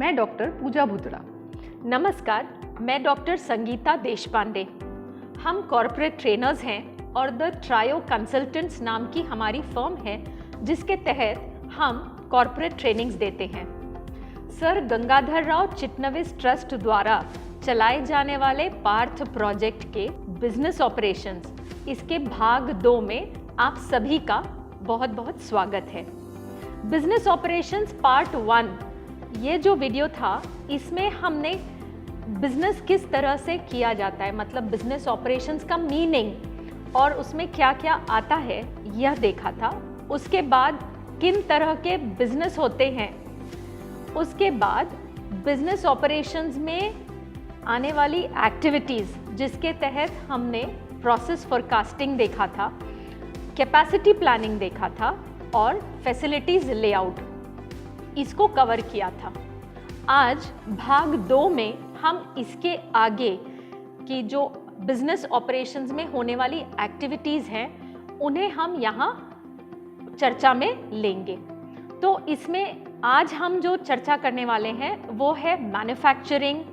मैं डॉक्टर पूजा भुतड़ा। नमस्कार, मैं डॉक्टर संगीता देशपांडे। हम कॉर्पोरेट ट्रेनर्स हैं और द ट्रायो कंसल्टेंट्स नाम की हमारी फर्म है जिसके तहत हम कॉर्पोरेट ट्रेनिंग्स देते हैं। सर गंगाधर राव चिटनविस ट्रस्ट द्वारा चलाए जाने वाले पार्थ प्रोजेक्ट के बिजनेस ऑपरेशंस, इसके भाग 2 में आप सभी का बहुत बहुत स्वागत है। बिजनेस ऑपरेशंस पार्ट 1, ये जो वीडियो था इसमें हमने बिजनेस किस तरह से किया जाता है, मतलब बिजनेस ऑपरेशंस का मीनिंग और उसमें क्या क्या आता है यह देखा था। उसके बाद किन तरह के बिजनेस होते हैं, उसके बाद बिजनेस ऑपरेशंस में आने वाली एक्टिविटीज़ जिसके तहत हमने प्रोसेस फोरकास्टिंग देखा था, कैपेसिटी प्लानिंग देखा था और फैसिलिटीज़ लेआउट, इसको कवर किया था। आज भाग 2 में हम इसके आगे की जो बिजनेस ऑपरेशंस में होने वाली एक्टिविटीज़ हैं उन्हें हम यहाँ चर्चा में लेंगे। तो इसमें आज हम जो चर्चा करने वाले हैं वो है manufacturing,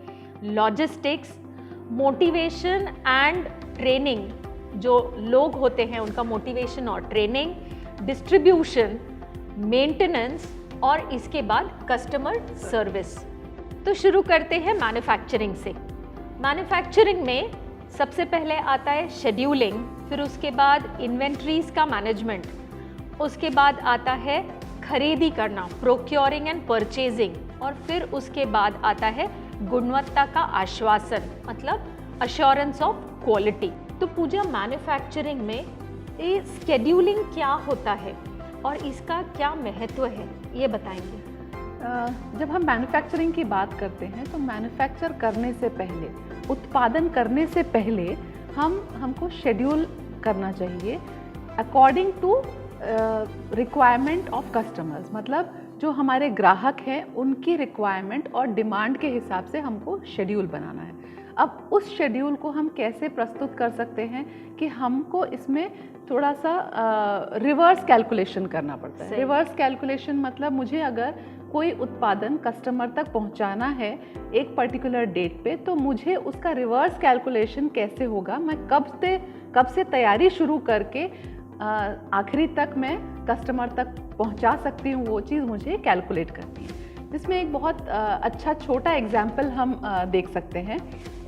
logistics, motivation and training, जो लोग होते हैं उनका मोटिवेशन और ट्रेनिंग, डिस्ट्रीब्यूशन, मेंटेनेंस और इसके बाद कस्टमर सर्विस। तो शुरू करते हैं मैन्युफैक्चरिंग से। मैन्युफैक्चरिंग में सबसे पहले आता है शेड्यूलिंग, फिर उसके बाद इन्वेंट्रीज का मैनेजमेंट, उसके बाद आता है खरीदी करना, प्रोक्योरिंग एंड परचेजिंग, और फिर उसके बाद आता है गुणवत्ता का आश्वासन, मतलब अश्योरेंस ऑफ क्वालिटी। तो पूजा, मैन्युफैक्चरिंग में ये शेड्यूलिंग क्या होता है और इसका क्या महत्व है, ये बताएंगे। जब हम मैन्युफैक्चरिंग की बात करते हैं तो मैन्युफैक्चर करने से पहले, उत्पादन करने से पहले हमको शेड्यूल करना चाहिए according to requirement of customers, मतलब जो हमारे ग्राहक हैं उनकी रिक्वायरमेंट और डिमांड के हिसाब से हमको शेड्यूल बनाना है। अब उस शेड्यूल को हम कैसे प्रस्तुत कर सकते हैं कि हमको इसमें थोड़ा सा रिवर्स कैलकुलेशन करना पड़ता है। रिवर्स कैलकुलेशन मतलब मुझे अगर कोई उत्पादन कस्टमर तक पहुंचाना है एक पर्टिकुलर डेट पे, तो मुझे उसका रिवर्स कैलकुलेशन कैसे होगा, मैं कब से तैयारी शुरू करके आखिरी तक मैं कस्टमर तक पहुंचा सकती हूँ, वो चीज़ मुझे कैलकुलेट करनी है। जिसमें एक बहुत अच्छा छोटा एग्जाम्पल हम देख सकते हैं।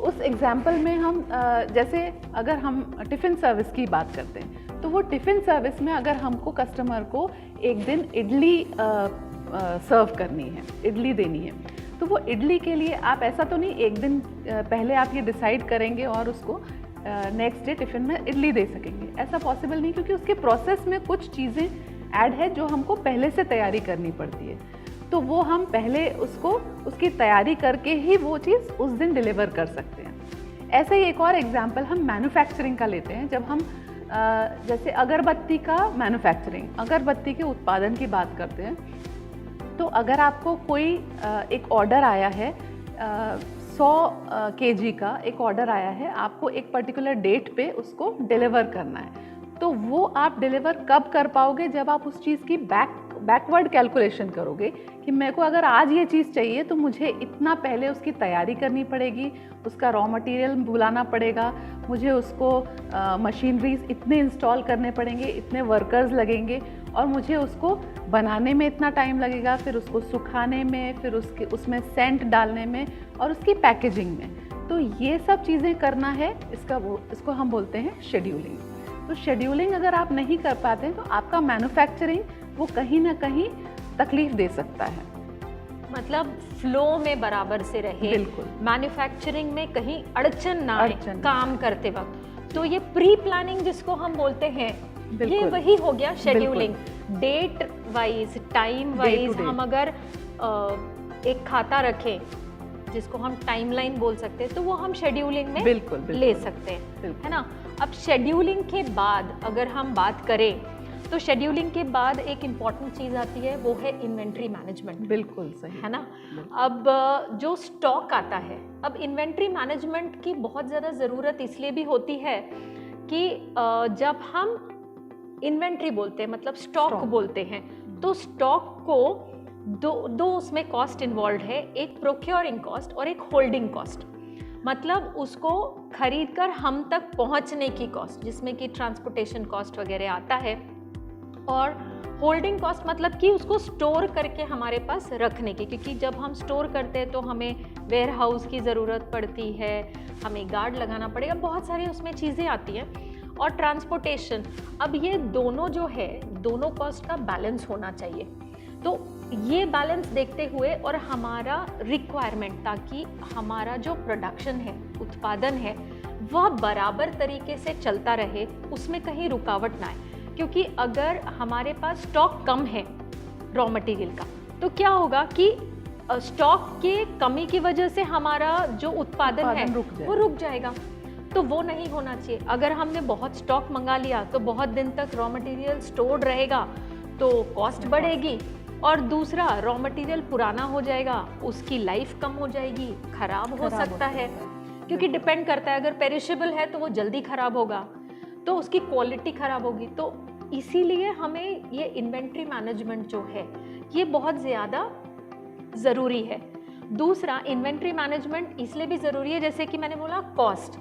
उस एग्जाम्पल में हम जैसे अगर हम टिफ़िन सर्विस की बात करते हैं तो वो टिफ़िन सर्विस में अगर हमको कस्टमर को एक दिन इडली सर्व करनी है, इडली देनी है, तो वो इडली के लिए आप ऐसा तो नहीं एक दिन पहले आप ये डिसाइड करेंगे और उसको नेक्स्ट डे टिफ़िन में इडली दे सकेंगे, ऐसा पॉसिबल नहीं, क्योंकि उसके प्रोसेस में कुछ चीज़ें ऐड है जो हमको पहले से तैयारी करनी पड़ती है। तो वो हम पहले उसकी तैयारी करके ही वो चीज़ उस दिन डिलीवर कर सकते हैं। ऐसे ही एक और एग्जांपल हम मैन्युफैक्चरिंग का लेते हैं। जब हम जैसे अगरबत्ती का मैन्युफैक्चरिंग, अगरबत्ती के उत्पादन की बात करते हैं, तो अगर आपको कोई एक ऑर्डर आया है 100 kg का एक ऑर्डर आया है, आपको एक पर्टिकुलर डेट पे उसको डिलीवर करना है, तो वो आप डिलीवर कब कर पाओगे, जब आप उस चीज़ की बैकवर्ड कैलकुलेशन करोगे कि मेरे को अगर आज ये चीज़ चाहिए तो मुझे इतना पहले उसकी तैयारी करनी पड़ेगी, उसका रॉ मटेरियल बुलाना पड़ेगा, मुझे उसको मशीनरीज इतने इंस्टॉल करने पड़ेंगे, इतने वर्कर्स लगेंगे और मुझे उसको बनाने में इतना टाइम लगेगा, फिर उसको सुखाने में, फिर उसमें सेंट डालने में और उसकी पैकेजिंग में। तो ये सब चीज़ें करना है, इसको हम बोलते हैं शेड्यूलिंग। तो शेड्यूलिंग अगर आप नहीं कर पाते हैं तो आपका मैन्युफैक्चरिंग वो कहीं ना कहीं तकलीफ दे सकता है, मतलब फ्लो में बराबर से रहे, बिल्कुल, मैन्युफैक्चरिंग में कहीं अड़चन ना आए काम करते वक्त। तो ये प्री प्लानिंग जिसको हम बोलते हैं, ये वही हो गया scheduling. Date wise, time wise हम अगर एक खाता रखें जिसको हम टाइमलाइन बोल सकते हैं, तो वो हम शेड्यूलिंग में बिल्कुल ले सकते हैं, है ना। अब शेड्यूलिंग के बाद अगर हम बात करें तो शेड्यूलिंग के बाद एक इम्पॉर्टेंट चीज़ आती है, वो है इन्वेंट्री मैनेजमेंट। बिल्कुल सही, है ना। अब जो स्टॉक आता है, अब इन्वेंट्री मैनेजमेंट की बहुत ज़्यादा ज़रूरत इसलिए भी होती है कि जब हम इन्वेंट्री बोलते हैं मतलब स्टॉक बोलते हैं, तो स्टॉक को दो उसमें कॉस्ट इन्वॉल्व है, एक प्रोक्योरिंग कॉस्ट और एक होल्डिंग कॉस्ट, मतलब उसको खरीद कर हम तक पहुंचने की कॉस्ट, जिसमें कि ट्रांसपोर्टेशन कॉस्ट वगैरह आता है, और होल्डिंग कॉस्ट मतलब कि उसको स्टोर करके हमारे पास रखने की, क्योंकि जब हम स्टोर करते हैं तो हमें वेयर हाउस की ज़रूरत पड़ती है, हमें गार्ड लगाना पड़ेगा, बहुत सारी उसमें चीज़ें आती हैं, और ट्रांसपोर्टेशन। अब ये दोनों जो है, दोनों कॉस्ट का बैलेंस होना चाहिए। तो ये बैलेंस देखते हुए और हमारा रिक्वायरमेंट, ताकि हमारा जो प्रोडक्शन है, उत्पादन है, वह बराबर तरीके से चलता रहे, उसमें कहीं रुकावट ना आए। क्योंकि अगर हमारे पास स्टॉक कम है रॉ मटेरियल का, तो क्या होगा कि स्टॉक के कमी की वजह से हमारा जो उत्पादन है वो रुक जाएगा। तो वो नहीं होना चाहिए। अगर हमने बहुत स्टॉक मंगा लिया तो बहुत दिन तक रॉ मटेरियल स्टोर्ड रहेगा, तो कॉस्ट बढ़ेगी, और दूसरा रॉ मटेरियल पुराना हो जाएगा, उसकी लाइफ कम हो जाएगी, खराब हो सकता है, क्योंकि डिपेंड करता है, अगर पेरिशेबल है तो वो जल्दी खराब होगा, तो उसकी क्वालिटी खराब होगी। तो इसीलिए हमें ये इन्वेंट्री मैनेजमेंट जो है ये बहुत ज़्यादा ज़रूरी है। दूसरा, इन्वेंट्री मैनेजमेंट इसलिए भी ज़रूरी है, जैसे कि मैंने बोला कॉस्ट।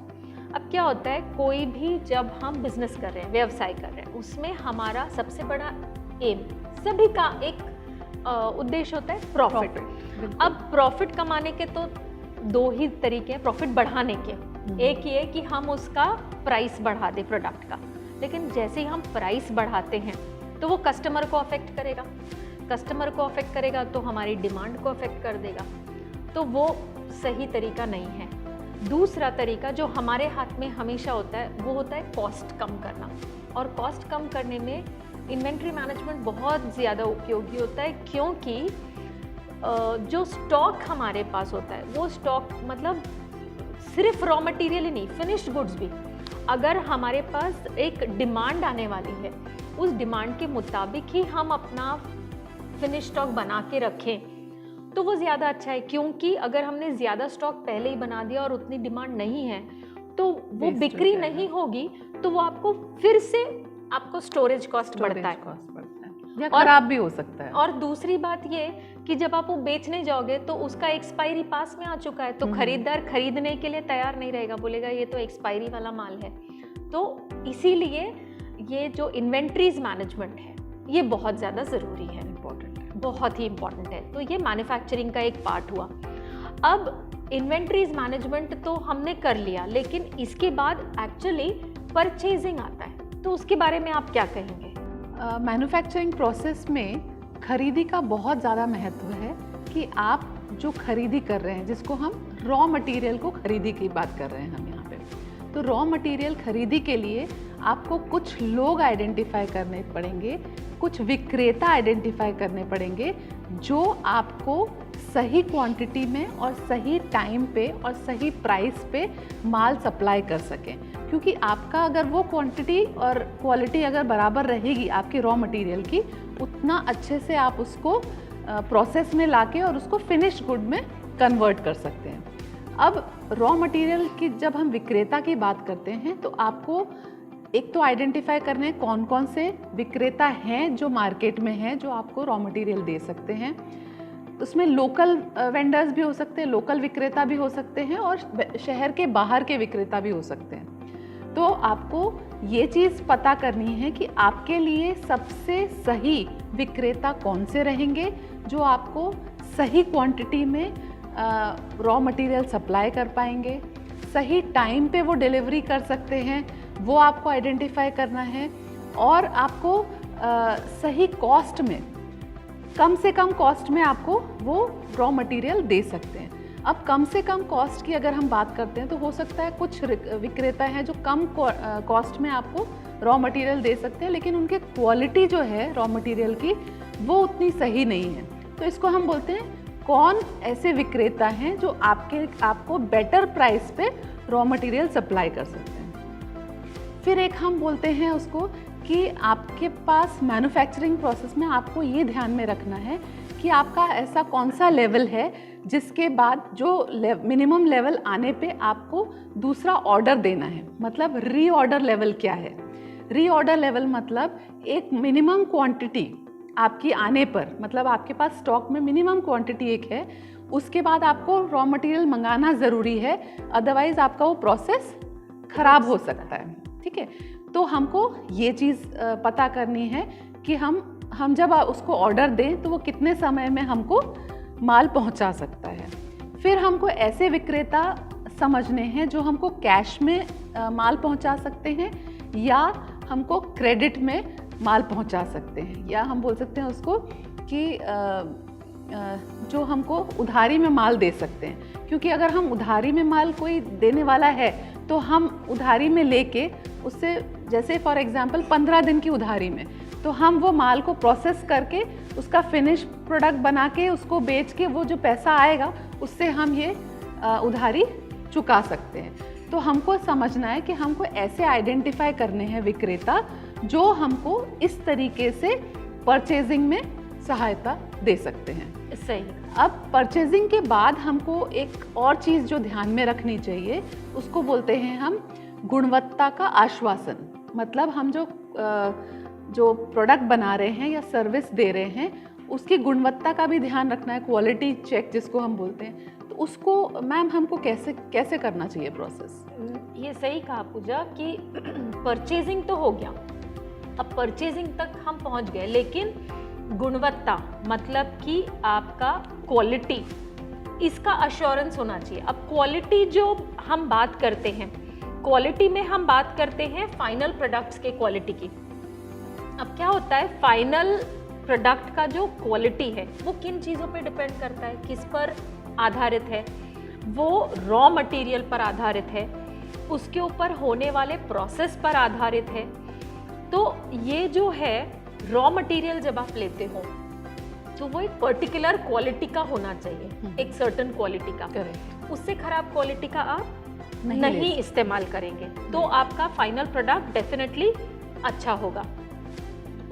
अब क्या होता है, कोई भी जब हम बिजनेस कर रहे हैं, व्यवसाय कर रहे हैं, उसमें हमारा सबसे बड़ा एम, सभी का एक उद्देश्य होता है प्रॉफिट। अब प्रॉफिट कमाने के तो दो ही तरीके हैं प्रॉफिट बढ़ाने के। एक ये कि हम उसका प्राइस बढ़ा दें प्रोडक्ट का, लेकिन जैसे ही हम प्राइस बढ़ाते हैं तो वो कस्टमर को अफेक्ट करेगा, कस्टमर को अफेक्ट करेगा तो हमारी डिमांड को अफेक्ट कर देगा, तो वो सही तरीका नहीं है। दूसरा तरीका जो हमारे हाथ में हमेशा होता है वो होता है कॉस्ट कम करना, और कॉस्ट कम करने में इन्वेंट्री मैनेजमेंट बहुत ज़्यादा उपयोगी होता है, क्योंकि जो स्टॉक हमारे पास होता है वो स्टॉक मतलब सिर्फ रॉ मटेरियल ही नहीं, फिनिश्ड गुड्स भी, अगर हमारे पास एक डिमांड आने वाली है, उस डिमांड के मुताबिक ही हम अपना फिनिश स्टॉक बना के रखें तो वो ज़्यादा अच्छा है। क्योंकि अगर हमने ज़्यादा स्टॉक पहले ही बना दिया और उतनी डिमांड नहीं है तो वो बिक्री नहीं होगी, तो वो आपको फिर से आपको स्टोरेज कॉस्ट बढ़ता है या खराब भी हो सकता है। और दूसरी बात ये कि जब आप वो बेचने जाओगे तो उसका एक्सपायरी पास में आ चुका है, तो खरीदार खरीदने के लिए तैयार नहीं रहेगा, बोलेगा ये तो एक्सपायरी वाला माल है। तो इसीलिए ये जो इन्वेंट्रीज मैनेजमेंट है ये बहुत ज़्यादा ज़रूरी है, इम्पोर्टेंट है, बहुत ही इम्पोर्टेंट है। तो ये मैन्युफैक्चरिंग का एक पार्ट हुआ। अब इन्वेंट्रीज मैनेजमेंट तो हमने कर लिया, लेकिन इसके बाद एक्चुअली परचेजिंग आता है, तो उसके बारे में आप क्या कहेंगे? मैन्युफैक्चरिंग प्रोसेस में खरीदी का बहुत ज़्यादा महत्व है कि आप जो खरीदी कर रहे हैं, जिसको हम रॉ मटेरियल को खरीदी की बात कर रहे हैं हम यहाँ पे, तो रॉ मटेरियल खरीदी के लिए आपको कुछ लोग आइडेंटिफाई करने पड़ेंगे, कुछ विक्रेता आइडेंटिफाई करने पड़ेंगे जो आपको सही क्वांटिटी में और सही टाइम पे और सही प्राइस पे माल सप्लाई कर सकें। क्योंकि आपका अगर वो क्वांटिटी और क्वालिटी अगर बराबर रहेगी आपके रॉ मटेरियल की, उतना अच्छे से आप उसको प्रोसेस में लाके और उसको फिनिश्ड गुड में कन्वर्ट कर सकते हैं। अब रॉ मटेरियल की जब हम विक्रेता की बात करते हैं तो आपको एक तो आइडेंटिफाई करने हैं कौन कौन से विक्रेता हैं जो मार्केट में हैं जो आपको रॉ मटेरियल दे सकते हैं। उसमें लोकल वेंडर्स भी हो सकते हैं, लोकल विक्रेता भी हो सकते हैं, और शहर के बाहर के विक्रेता भी हो सकते हैं। तो आपको ये चीज़ पता करनी है कि आपके लिए सबसे सही विक्रेता कौन से रहेंगे जो आपको सही क्वांटिटी में रॉ मटेरियल सप्लाई कर पाएंगे, सही टाइम पे वो डिलीवरी कर सकते हैं, वो आपको आइडेंटिफाई करना है, और आपको सही कॉस्ट में, कम से कम कॉस्ट में आपको वो रॉ मटेरियल दे सकते हैं। अब कम से कम कॉस्ट की अगर हम बात करते हैं तो हो सकता है कुछ विक्रेता हैं जो कम कॉस्ट में आपको रॉ मटेरियल दे सकते हैं, लेकिन उनके क्वालिटी जो है रॉ मटेरियल की वो उतनी सही नहीं है। तो इसको हम बोलते हैं कौन ऐसे विक्रेता हैं जो आपको बेटर प्राइस पे रॉ मटेरियल सप्लाई कर सकते हैं। फिर एक हम बोलते हैं उसको कि आपके पास मैन्युफैक्चरिंग प्रोसेस में आपको ये ध्यान में रखना है कि आपका ऐसा कौन सा लेवल है जिसके बाद जो मिनिमम लेवल आने पे आपको दूसरा ऑर्डर देना है। मतलब रीऑर्डर लेवल क्या है? रीऑर्डर लेवल मतलब एक मिनिमम क्वांटिटी आपकी आने पर, मतलब आपके पास स्टॉक में मिनिमम क्वांटिटी एक है, उसके बाद आपको रॉ मटेरियल मंगाना ज़रूरी है, अदरवाइज़ आपका वो प्रोसेस खराब हो सकता है। ठीक है, तो हमको ये चीज़ पता करनी है कि हम जब उसको ऑर्डर दें तो वो कितने समय में हमको माल पहुंचा सकता है। फिर हमको ऐसे विक्रेता समझने हैं जो हमको कैश में माल पहुंचा सकते हैं, या हमको क्रेडिट में माल पहुंचा सकते हैं, या हम बोल सकते हैं उसको कि जो हमको उधारी में माल दे सकते हैं। क्योंकि अगर हम उधारी में माल कोई देने वाला है तो हम उधारी में लेके उससे, जैसे फॉर एग्जांपल 15 दिन की उधारी में, तो हम वो माल को प्रोसेस करके उसका फिनिश प्रोडक्ट बना के उसको बेच के वो जो पैसा आएगा उससे हम ये उधारी चुका सकते हैं। तो हमको समझना है कि हमको ऐसे आइडेंटिफाई करने हैं विक्रेता जो हमको इस तरीके से परचेजिंग में सहायता दे सकते हैं। सही। अब परचेजिंग के बाद हमको एक और चीज़ जो ध्यान में रखनी चाहिए, उसको बोलते हैं हम गुणवत्ता का आश्वासन। मतलब हम जो प्रोडक्ट बना रहे हैं या सर्विस दे रहे हैं उसकी गुणवत्ता का भी ध्यान रखना है, क्वालिटी चेक जिसको हम बोलते हैं। तो उसको मैम हमको कैसे करना चाहिए प्रोसेस? ये सही कहा पूजा कि परचेजिंग तो हो गया, अब परचेजिंग तक हम पहुंच गए, लेकिन गुणवत्ता मतलब कि आपका क्वालिटी, इसका अश्योरेंस होना चाहिए। अब क्वालिटी जो हम बात करते हैं, क्वालिटी में हम बात करते हैं फाइनल प्रोडक्ट्स के क्वालिटी की। अब क्या होता है, फाइनल प्रोडक्ट का जो क्वालिटी है वो किन चीज़ों पे डिपेंड करता है, किस पर आधारित है? वो रॉ मटेरियल पर आधारित है, उसके ऊपर होने वाले प्रोसेस पर आधारित है। तो ये जो है रॉ मटेरियल जब आप लेते हो तो वो एक पर्टिकुलर क्वालिटी का होना चाहिए, एक सर्टेन क्वालिटी का। उससे खराब क्वालिटी का आप नहीं इस्तेमाल करेंगे तो आपका फाइनल प्रोडक्ट डेफिनेटली अच्छा होगा।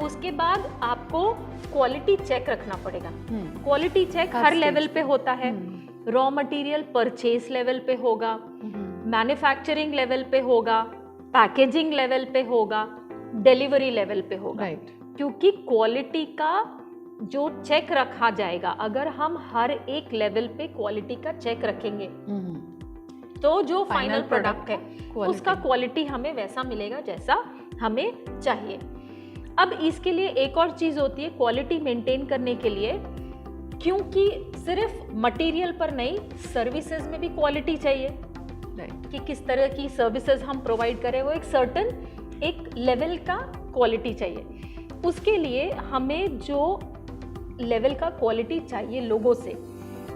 उसके बाद आपको क्वालिटी चेक रखना पड़ेगा। क्वालिटी चेक हर लेवल पे होता है। रॉ मटेरियल परचेज लेवल पे होगा, मैन्युफैक्चरिंग लेवल पे होगा, पैकेजिंग लेवल पे होगा, डिलीवरी लेवल पे होगा। क्योंकि क्वालिटी का जो चेक रखा जाएगा, अगर हम हर एक लेवल पे क्वालिटी का चेक रखेंगे तो जो फाइनल प्रोडक्ट है उसका क्वालिटी हमें वैसा मिलेगा जैसा हमें चाहिए। अब इसके लिए एक और चीज होती है क्वालिटी मेंटेन करने के लिए, क्योंकि सिर्फ मटेरियल पर नहीं, सर्विसेज में भी क्वालिटी चाहिए कि किस तरह की सर्विसेज हम प्रोवाइड करें, वो एक सर्टेन एक लेवल का क्वालिटी चाहिए। उसके लिए हमें जो लेवल का क्वालिटी चाहिए लोगों से,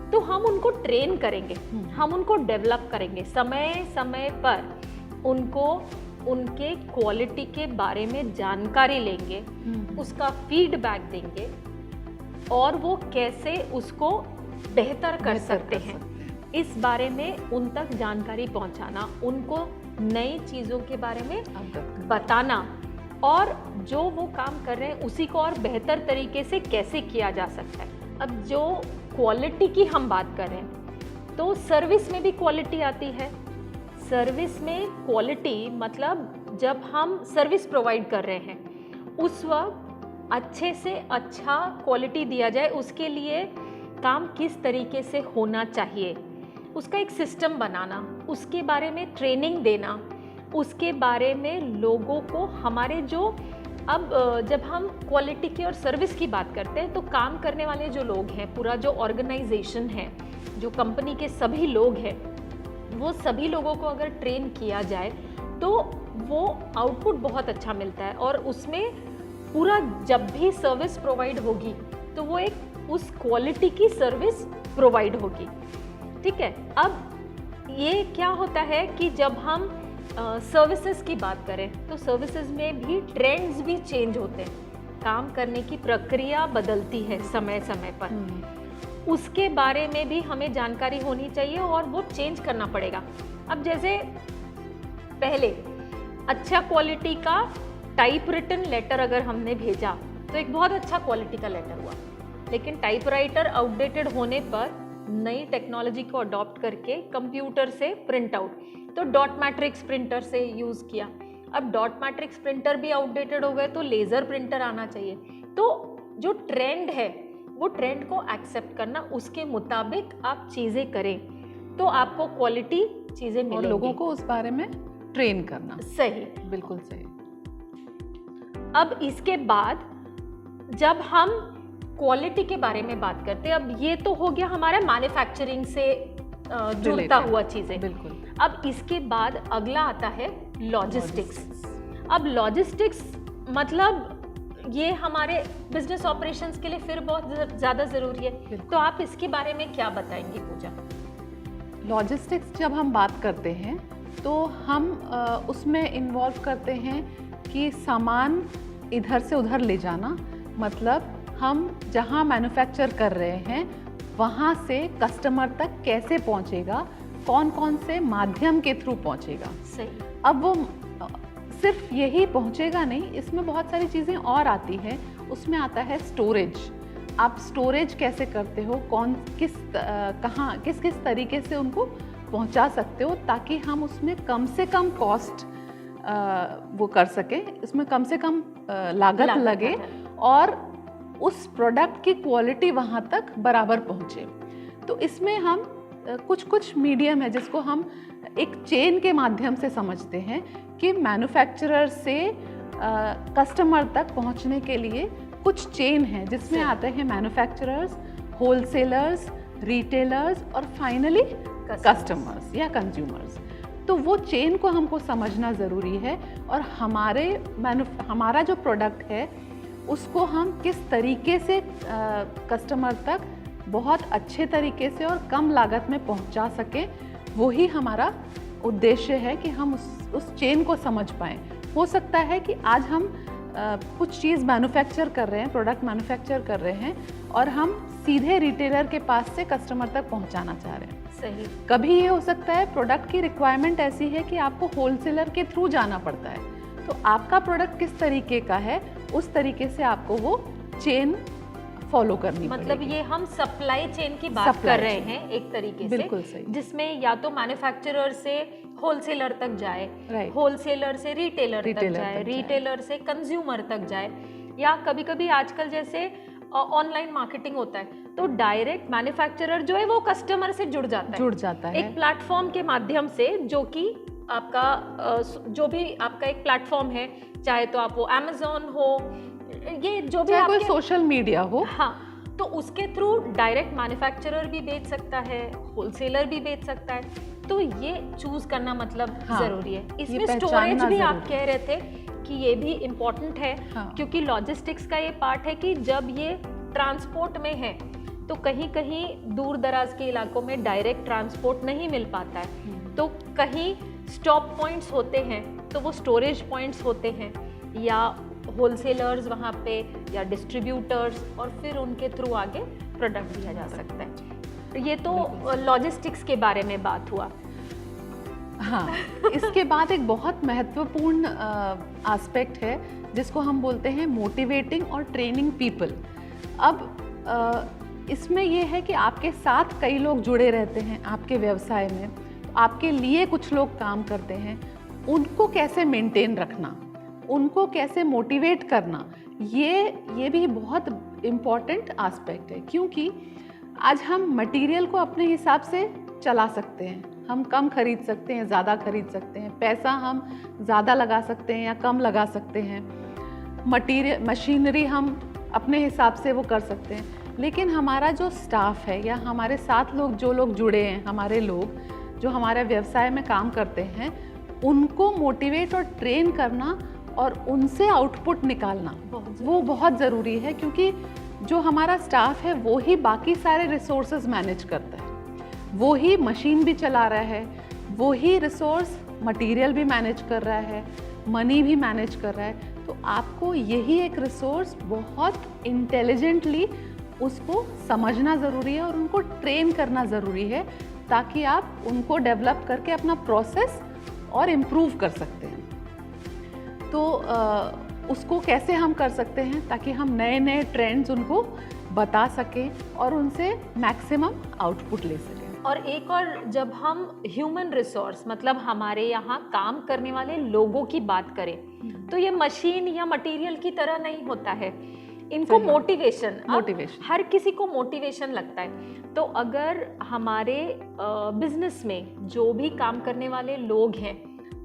तो हम उनको ट्रेन करेंगे, हम उनको डेवलप करेंगे, समय समय पर उनको उनके क्वालिटी के बारे में जानकारी लेंगे, उसका फीडबैक देंगे और वो कैसे उसको बेहतर कर सकते हैं इस बारे में उन तक जानकारी पहुंचाना, उनको नई चीज़ों के बारे में बताना और जो वो काम कर रहे हैं उसी को और बेहतर तरीके से कैसे किया जा सकता है। अब जो क्वालिटी की हम बात करें तो सर्विस में भी क्वालिटी आती है। सर्विस में क्वालिटी मतलब जब हम सर्विस प्रोवाइड कर रहे हैं उस वक्त अच्छे से अच्छा क्वालिटी दिया जाए, उसके लिए काम किस तरीके से होना चाहिए, उसका एक सिस्टम बनाना, उसके बारे में ट्रेनिंग देना, उसके बारे में लोगों को हमारे जो अब जब हम क्वालिटी की और सर्विस की बात करते हैं तो काम करने वाले जो लोग हैं, पूरा जो ऑर्गेनाइजेशन है, जो कंपनी के सभी लोग हैं, वो सभी लोगों को अगर ट्रेन किया जाए तो वो आउटपुट बहुत अच्छा मिलता है और उसमें पूरा जब भी सर्विस प्रोवाइड होगी तो वो एक उस क्वालिटी की सर्विस प्रोवाइड होगी। ठीक है, अब ये क्या होता है कि जब हम सर्विसेज की बात करें तो सर्विसेज में भी ट्रेंड्स भी चेंज होते हैं, काम करने की प्रक्रिया बदलती है समय समय पर, उसके बारे में भी हमें जानकारी होनी चाहिए और वो चेंज करना पड़ेगा। अब जैसे पहले अच्छा क्वालिटी का टाइप रिटन लेटर अगर हमने भेजा तो एक बहुत अच्छा क्वालिटी का लेटर हुआ, लेकिन टाइपराइटर आउटडेटेड होने पर नई टेक्नोलॉजी को अडॉप्ट करके कंप्यूटर से प्रिंट आउट, तो डॉट मैट्रिक्स प्रिंटर से यूज़ किया। अब डॉट मैट्रिक्स प्रिंटर भी आउटडेटेड हो गए तो लेज़र प्रिंटर आना चाहिए। तो जो ट्रेंड है वो ट्रेंड को एक्सेप्ट करना, उसके मुताबिक आप चीज़ें करें तो आपको क्वालिटी चीज़ें मिलेंगी। और लोगों को उस बारे में ट्रेन करना। सही, बिल्कुल सही। अब इसके बाद जब हम क्वालिटी के बारे में बात करते हैं, अब ये तो हो गया हमारा मैन्युफैक्चरिंग से जुड़ता हुआ चीज़ें। बिल्कुल। अब इसके बाद अगला आता है लॉजिस्टिक्स। अब लॉजिस्टिक्स मतलब ये हमारे बिजनेस ऑपरेशंस के लिए फिर बहुत ज़्यादा ज़रूरी है, तो आप इसके बारे में क्या बताएंगी पूजा? लॉजिस्टिक्स जब हम बात करते हैं तो हम उसमें इन्वॉल्व करते हैं कि सामान इधर से उधर ले जाना, मतलब हम जहाँ मैन्युफैक्चर कर रहे हैं वहाँ से कस्टमर तक कैसे पहुँचेगा, कौन कौन से माध्यम के थ्रू पहुँचेगा। सही। अब वो सिर्फ यही पहुँचेगा नहीं, इसमें बहुत सारी चीज़ें और आती हैं। उसमें आता है स्टोरेज। आप स्टोरेज कैसे करते हो, कहाँ किस किस तरीके से उनको पहुँचा सकते हो ताकि हम उसमें कम से कम कॉस्ट वो कर सकें, इसमें कम से कम लागत लगे और उस प्रोडक्ट की क्वालिटी वहाँ तक बराबर पहुँचे। तो इसमें हम कुछ मीडियम है जिसको हम एक चेन के माध्यम से समझते हैं कि मैन्युफैक्चरर से कस्टमर तक पहुँचने के लिए कुछ चेन है जिसमें आते हैं मैन्युफैक्चरर्स, होलसेलर्स, रिटेलर्स और फाइनली कस्टमर्स या कंज्यूमर्स। तो वो चेन को हमको समझना ज़रूरी है और हमारा जो प्रोडक्ट है उसको हम किस तरीके से कस्टमर तक बहुत अच्छे तरीके से और कम लागत में पहुंचा सकें, वही हमारा उद्देश्य है कि हम उस चेन को समझ पाएँ। हो सकता है कि आज हम कुछ चीज़ मैन्युफैक्चर कर रहे हैं, प्रोडक्ट मैन्युफैक्चर कर रहे हैं और हम सीधे रिटेलर के पास से कस्टमर तक पहुंचाना चाह रहे हैं। सही। कभी ये हो सकता है प्रोडक्ट की रिक्वायरमेंट ऐसी है कि आपको होलसेलर के थ्रू जाना पड़ता है, तो आपका प्रोडक्ट किस तरीके का है उस तरीके से आपको वो चेन फॉलो करनी मतलब पड़ेगी। ये हम सप्लाई चेन की बात कर रहे हैं एक तरीके से, बिल्कुल सही। जिसमें या तो मैन्युफैक्चरर से होलसेलर तक जाए, होलसेलर से रिटेलर तक जाए, रिटेलर से कंज्यूमर तक जाए, या कभी कभी आजकल जैसे ऑनलाइन मार्केटिंग होता है तो डायरेक्ट मैन्युफैक्चरर जो है वो कस्टमर से जुड़ जाता है एक प्लेटफॉर्म के माध्यम से, जो कि आपका जो भी आपका एक प्लेटफॉर्म है, चाहे तो आप वो अमेज़न हो, ये जो भी कोई सोशल मीडिया हो, हाँ, तो उसके थ्रू डायरेक्ट मैन्युफैक्चरर भी बेच सकता है, होलसेलर भी बेच सकता है। तो ये चूज करना मतलब जरूरी है। इसमें स्टोरेज भी आप कह रहे थे कि ये भी इम्पोर्टेंट है, क्योंकि लॉजिस्टिक्स का ये पार्ट है कि जब ये ट्रांसपोर्ट में है तो कहीं कहीं दूर दराज के इलाकों में डायरेक्ट ट्रांसपोर्ट नहीं मिल पाता है, तो कहीं स्टॉप पॉइंट्स होते हैं तो वो स्टोरेज पॉइंट्स होते हैं, या होलसेलर्स वहाँ पे या डिस्ट्रीब्यूटर्स, और फिर उनके थ्रू आगे प्रोडक्ट दिया जा सकता है। ये तो लॉजिस्टिक्स के बारे में बात हुआ। हाँ, इसके बाद एक बहुत महत्वपूर्ण एस्पेक्ट है जिसको हम बोलते हैं मोटिवेटिंग और ट्रेनिंग पीपल। अब इसमें यह है कि आपके साथ कई लोग जुड़े रहते हैं आपके व्यवसाय में, तो आपके लिए कुछ लोग काम करते हैं, उनको कैसे मेंटेन रखना, उनको कैसे मोटिवेट करना, ये भी बहुत इम्पॉर्टेंट एस्पेक्ट है। क्योंकि आज हम मटेरियल को अपने हिसाब से चला सकते हैं, हम कम खरीद सकते हैं, ज़्यादा खरीद सकते हैं, पैसा हम ज़्यादा लगा सकते हैं या कम लगा सकते हैं, मशीनरी हम अपने हिसाब से वो कर सकते हैं। लेकिन हमारा जो स्टाफ है या हमारे साथ जो लोग जुड़े हैं, हमारे लोग जो हमारे व्यवसाय में काम करते हैं, उनको मोटिवेट और ट्रेन करना और उनसे आउटपुट निकालना वो बहुत ज़रूरी है। क्योंकि जो हमारा स्टाफ है वो ही बाकी सारे रिसोर्सेज मैनेज करता है, वो ही मशीन भी चला रहा है, वो ही रिसोर्स मटेरियल भी मैनेज कर रहा है, मनी भी मैनेज कर रहा है। तो आपको यही एक रिसोर्स बहुत इंटेलिजेंटली उसको समझना ज़रूरी है और उनको ट्रेन करना ज़रूरी है, ताकि आप उनको डेवलप करके अपना प्रोसेस और इम्प्रूव कर सकते हैं। तो उसको कैसे हम कर सकते हैं ताकि हम नए नए ट्रेंड्स उनको बता सकें और उनसे मैक्सिमम आउटपुट ले सकें। और एक और, जब हम ह्यूमन रिसोर्स मतलब हमारे यहाँ काम करने वाले लोगों की बात करें तो ये मशीन या मटेरियल की तरह नहीं होता है। इनको सही है। Motivation motivation. हर किसी को मोटिवेशन लगता है। तो अगर हमारे बिजनेस में जो भी काम करने वाले लोग हैं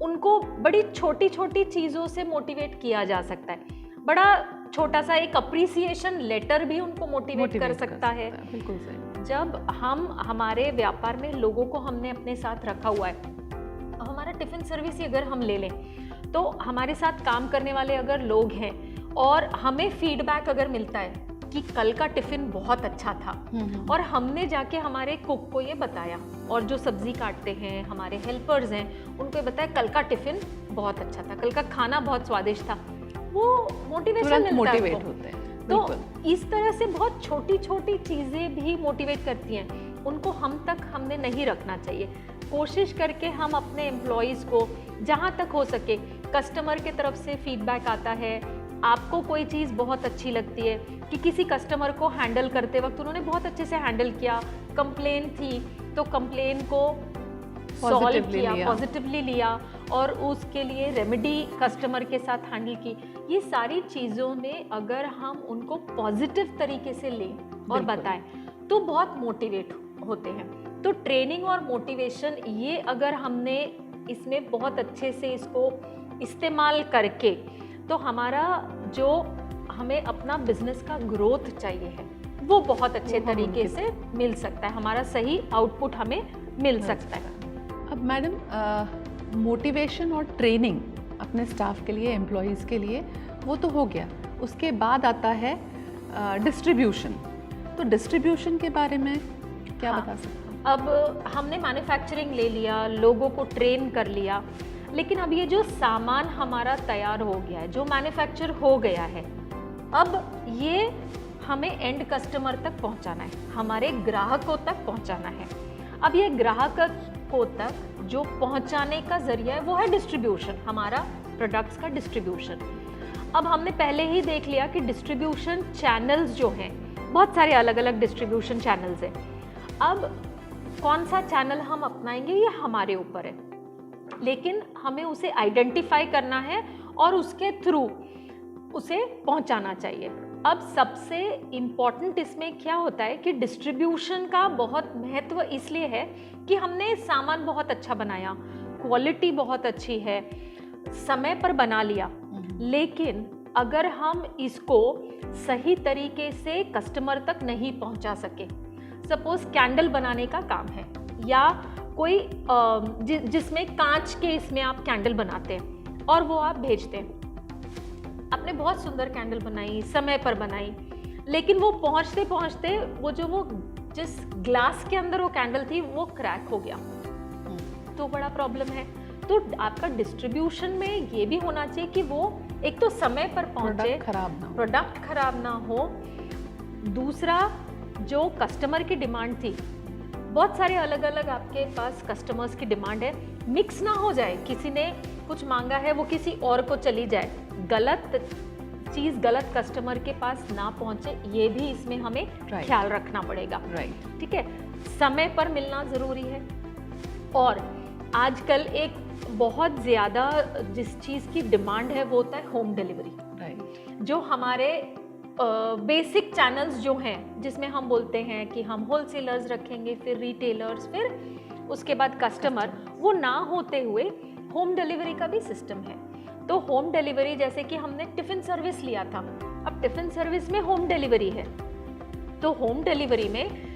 उनको बड़ी छोटी छोटी चीज़ों से मोटिवेट किया जा सकता है। बड़ा छोटा सा एक अप्रिसिएशन लेटर भी उनको मोटिवेट कर सकता है। बिल्कुल सही। जब हम हमारे व्यापार में लोगों को हमने अपने साथ रखा हुआ है, हमारा टिफ़िन सर्विस ही अगर हम ले लें तो हमारे साथ काम करने वाले अगर लोग हैं और हमें फीडबैक अगर मिलता है कि कल का टिफ़िन बहुत अच्छा था और हमने जाके हमारे कुक को ये बताया और जो सब्जी काटते हैं हमारे हेल्पर्स हैं उनको ये बताया कल का टिफ़िन बहुत अच्छा था, कल का खाना बहुत स्वादिष्ट था, वो मोटिवेशन मिलता मोटिवेट है होते हैं। तो इस तरह से बहुत छोटी छोटी चीज़ें भी मोटिवेट करती हैं, उनको हम तक हमने नहीं रखना चाहिए। कोशिश करके हम अपने एम्प्लॉयज़ को जहाँ तक हो सके, कस्टमर के तरफ से फीडबैक आता है, आपको कोई चीज़ बहुत अच्छी लगती है कि किसी कस्टमर को हैंडल करते वक्त उन्होंने बहुत अच्छे से हैंडल किया, कंप्लेन थी तो कंप्लेन को सॉल्व किया, पॉजिटिवली लिया और उसके लिए रेमेडी कस्टमर के साथ हैंडल की। ये सारी चीज़ों में अगर हम उनको पॉजिटिव तरीके से लें और बताएं तो बहुत मोटिवेट होते हैं। तो ट्रेनिंग और मोटिवेशन ये अगर हमने इसमें बहुत अच्छे से इसको इस्तेमाल करके तो हमारा जो हमें अपना बिजनेस का ग्रोथ चाहिए है वो बहुत अच्छे तरीके से मिल सकता है, हमारा सही आउटपुट हमें मिल सकता है। अब मैडम, मोटिवेशन और ट्रेनिंग अपने स्टाफ के लिए, एम्प्लॉयज़ के लिए वो तो हो गया, उसके बाद आता है डिस्ट्रीब्यूशन। तो डिस्ट्रीब्यूशन के बारे में क्या बता सकते हैं? अब हमने मैन्युफैक्चरिंग ले लिया, लोगों को ट्रेन कर लिया, लेकिन अब ये जो सामान हमारा तैयार हो गया है, जो मैन्युफैक्चर हो गया है, अब ये हमें एंड कस्टमर तक पहुंचाना है, हमारे ग्राहकों तक पहुंचाना है। अब ये ग्राहकों तक जो पहुंचाने का जरिया है वो है डिस्ट्रीब्यूशन, हमारा प्रोडक्ट्स का डिस्ट्रीब्यूशन। अब हमने पहले ही देख लिया कि डिस्ट्रीब्यूशन चैनल्स जो हैं, बहुत सारे अलग अलग डिस्ट्रीब्यूशन चैनल्स हैं। अब कौन सा चैनल हम अपनाएंगे ये हमारे ऊपर है, लेकिन हमें उसे आइडेंटिफाई करना है और उसके थ्रू उसे पहुंचाना चाहिए। अब सबसे इम्पॉर्टेंट इसमें क्या होता है कि डिस्ट्रीब्यूशन का बहुत महत्व इसलिए है कि हमने सामान बहुत अच्छा बनाया, क्वालिटी बहुत अच्छी है, समय पर बना लिया, लेकिन अगर हम इसको सही तरीके से कस्टमर तक नहीं पहुंचा सके, सपोज कैंडल बनाने का काम है या कोई जिसमें कांच के इसमें आप कैंडल बनाते हैं और वो आप भेजते हैं, आपने बहुत सुंदर कैंडल बनाई, समय पर बनाई, लेकिन वो पहुंचते पहुंचते वो जिस ग्लास के अंदर वो कैंडल थी वो क्रैक हो गया, तो बड़ा प्रॉब्लम है। तो आपका डिस्ट्रीब्यूशन में ये भी होना चाहिए कि वो एक तो समय पर पहुंचे, प्रोडक्ट खराब ना हो, दूसरा जो कस्टमर की डिमांड थी, बहुत सारे अलग अलग आपके पास कस्टमर्स की डिमांड है, मिक्स ना हो जाए, किसी ने कुछ मांगा है वो किसी और को चली जाए, गलत चीज़ गलत कस्टमर के पास ना पहुंचे, ये भी इसमें हमें ख्याल रखना पड़ेगा। ठीक है, समय पर मिलना ज़रूरी है। और आजकल एक बहुत ज़्यादा जिस चीज़ की डिमांड है वो होता है होम डिलीवरी। जो हमारे बेसिक चैनल्स जो हैं, जिसमें हम बोलते हैं कि हम होलसेलर्स रखेंगे, फिर रिटेलर्स, फिर उसके बाद कस्टमर, वो ना होते हुए होम डिलीवरी का भी सिस्टम है। तो होम डिलीवरी जैसे कि हमने टिफ़िन सर्विस लिया था, अब टिफ़िन सर्विस में होम डिलीवरी है। तो होम डिलीवरी में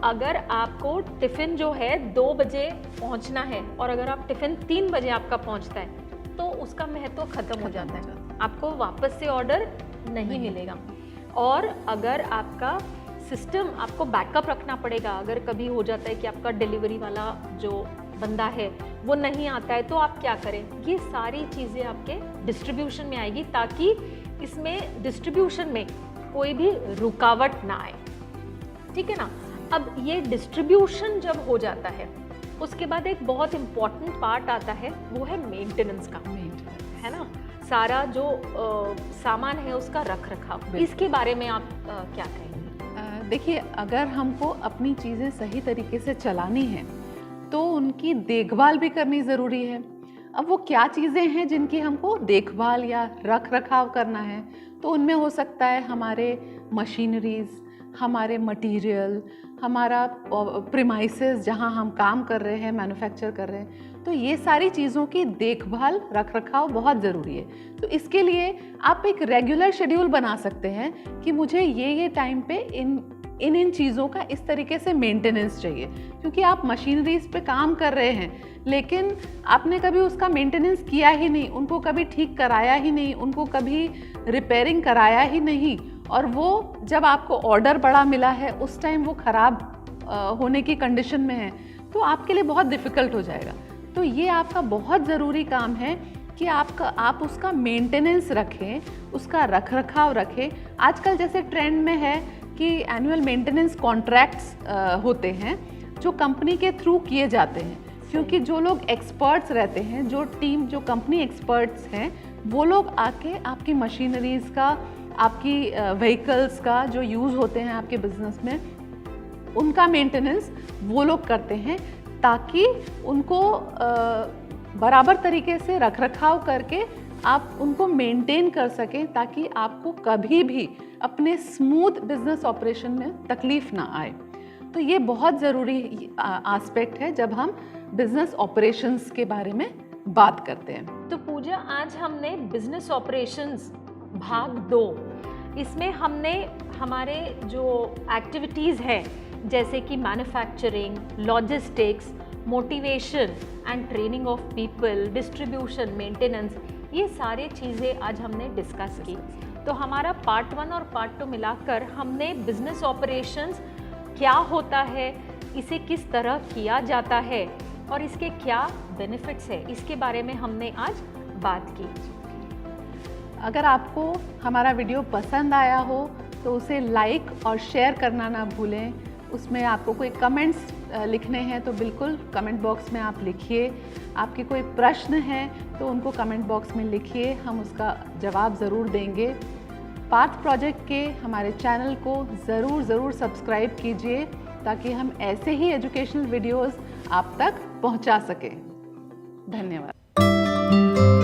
अगर आपको टिफ़िन जो है 2 बजे पहुंचना है और अगर आप टिफ़िन 3 बजे आपका पहुंचता है तो उसका महत्व ख़त्म हो जाता है, आपको वापस से ऑर्डर नहीं मिलेगा। और अगर आपका सिस्टम, आपको बैकअप रखना पड़ेगा, अगर कभी हो जाता है कि आपका डिलीवरी वाला जो बंदा है वो नहीं आता है तो आप क्या करें, ये सारी चीज़ें आपके डिस्ट्रीब्यूशन में आएगी ताकि इसमें डिस्ट्रीब्यूशन में कोई भी रुकावट ना आए। ठीक है ना। अब ये डिस्ट्रीब्यूशन जब हो जाता है उसके बाद एक बहुत इम्पॉर्टेंट पार्ट आता है, वो है मेंटेनेंस का, है ना, सारा जो सामान है उसका रख रखाव। इसके बारे में आप क्या कहेंगे? देखिए, अगर हमको अपनी चीज़ें सही तरीके से चलानी है तो उनकी देखभाल भी करनी ज़रूरी है। अब वो क्या चीज़ें हैं जिनकी हमको देखभाल या रख रखाव करना है, तो उनमें हो सकता है हमारे मशीनरीज, हमारे मटेरियल, हमारा प्रीमाइसेस जहां हम काम कर रहे हैं, मैन्युफैक्चर कर रहे हैं, तो ये सारी चीज़ों की देखभाल, रख रखाव बहुत ज़रूरी है। तो इसके लिए आप एक रेगुलर शेड्यूल बना सकते हैं कि मुझे ये टाइम पे इन चीज़ों का इस तरीके से मेंटेनेंस चाहिए, क्योंकि आप मशीनरीज पे काम कर रहे हैं लेकिन आपने कभी उसका मेंटेनेंस किया ही नहीं, उनको कभी ठीक कराया ही नहीं, उनको कभी रिपेयरिंग कराया ही नहीं, और वो जब आपको ऑर्डर बड़ा मिला है उस टाइम वो ख़राब होने की कंडीशन में है, तो आपके लिए बहुत डिफ़िकल्ट हो जाएगा। तो ये आपका बहुत ज़रूरी काम है कि आप उसका मेंटेनेंस रखें, उसका रख रखाव रखें। आजकल जैसे ट्रेंड में है कि एनुअल मेंटेनेंस कॉन्ट्रैक्ट्स होते हैं जो कंपनी के थ्रू किए जाते हैं, क्योंकि जो लोग एक्सपर्ट्स रहते हैं, जो कंपनी एक्सपर्ट्स हैं, वो लोग आके आपकी मशीनरीज़ का, आपकी व्हीकल्स का जो यूज़ होते हैं आपके बिजनेस में, उनका मेंटेनेंस वो लोग करते हैं, ताकि उनको बराबर तरीके से रख रखाव करके आप उनको मेंटेन कर सकें, ताकि आपको कभी भी अपने स्मूथ बिजनेस ऑपरेशन में तकलीफ ना आए। तो ये बहुत ज़रूरी एस्पेक्ट है जब हम बिजनेस ऑपरेशंस के बारे में बात करते हैं। तो पूजा, आज हमने बिजनेस ऑपरेशंस भाग 2, इसमें हमने हमारे जो एक्टिविटीज़ है जैसे कि manufacturing, logistics, motivation and training of people, distribution, maintenance, ये सारी चीज़ें आज हमने डिस्कस की। तो हमारा पार्ट 1 और पार्ट 2 मिलाकर हमने बिजनेस ऑपरेशंस क्या होता है, इसे किस तरह किया जाता है और इसके क्या बेनिफिट्स है, इसके बारे में हमने आज बात की। अगर आपको हमारा वीडियो पसंद आया हो तो उसे लाइक और शेयर करना ना भूलें। उसमें आपको कोई कमेंट्स लिखने हैं तो बिल्कुल कमेंट बॉक्स में आप लिखिए। आपके कोई प्रश्न हैं तो उनको कमेंट बॉक्स में लिखिए, हम उसका जवाब ज़रूर देंगे। पाथ प्रोजेक्ट के हमारे चैनल को ज़रूर सब्सक्राइब कीजिए, ताकि हम ऐसे ही एजुकेशनल वीडियोस आप तक पहुंचा सकें। धन्यवाद।